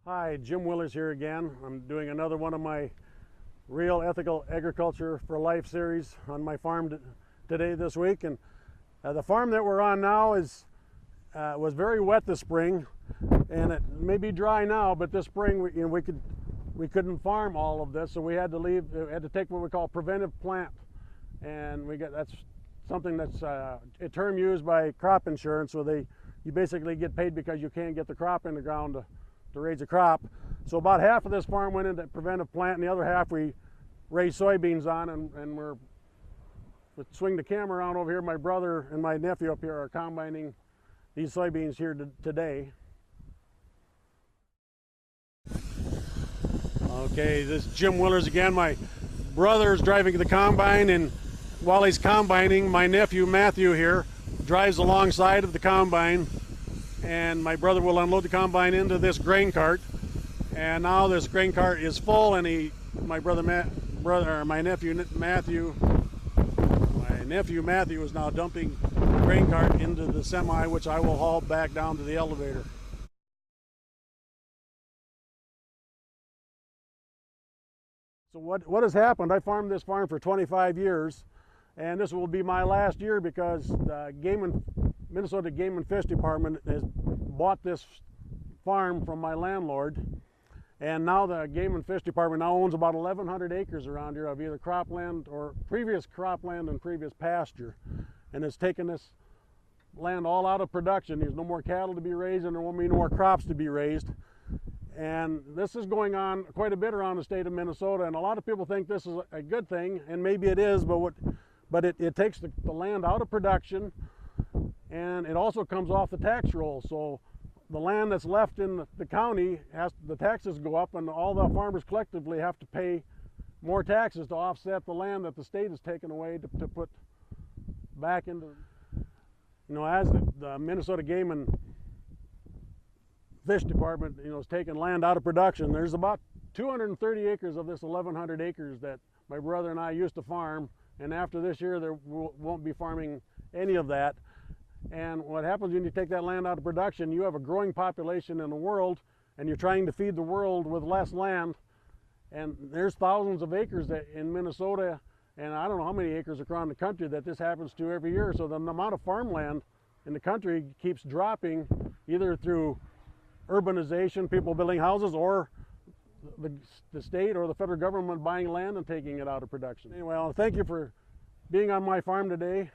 Hi, Jim Willers here again. I'm doing another one of my Real Ethical Agriculture for Life series on my farm today this week. And the farm that we're on now was very wet this spring, and it may be dry now, but this spring we couldn't farm all of this, so we had to take what we call preventive plant. And that's something that's a term used by crop insurance, so you basically get paid because you can't get the crop in the ground to raise a crop. So about half of this farm went into preventive plant, and the other half we raised soybeans on, and we'll swing the camera around over here. My brother and my nephew up here are combining these soybeans here today. Okay, this is Jim Willers again. My brother is driving the combine, and while he's combining, my nephew Matthew here drives alongside of the combine, and my brother will unload the combine into this grain cart. And now this grain cart is full, and my nephew Matthew is now dumping the grain cart into the semi, which I will haul back down to the elevator. So what has happened? I farmed this farm for 25 years, and this will be my last year because the Minnesota Game and Fish Department has bought this farm from my landlord, and now the Game and Fish Department now owns about 1,100 acres around here of either cropland or previous cropland and previous pasture, and it's taken this land all out of production. There's no more cattle to be raised, and there won't be no more crops to be raised. And this is going on quite a bit around the state of Minnesota, and a lot of people think this is a good thing, and maybe it is, but it takes the land out of production, and it also comes off the tax roll. So the land that's left in the county, the taxes go up, and all the farmers collectively have to pay more taxes to offset the land that the state has taken away to put back into, as the Minnesota Game and Fish Department, is taking land out of production. There's about 230 acres of this 1,100 acres that my brother and I used to farm, and after this year there won't be farming any of that. And what happens when you take that land out of production, you have a growing population in the world, and you're trying to feed the world with less land. And there's thousands of acres in Minnesota, and I don't know how many acres around the country that this happens to every year. So the amount of farmland in the country keeps dropping, either through urbanization, people building houses, or the state or the federal government buying land and taking it out of production. Anyway, thank you for being on my farm today.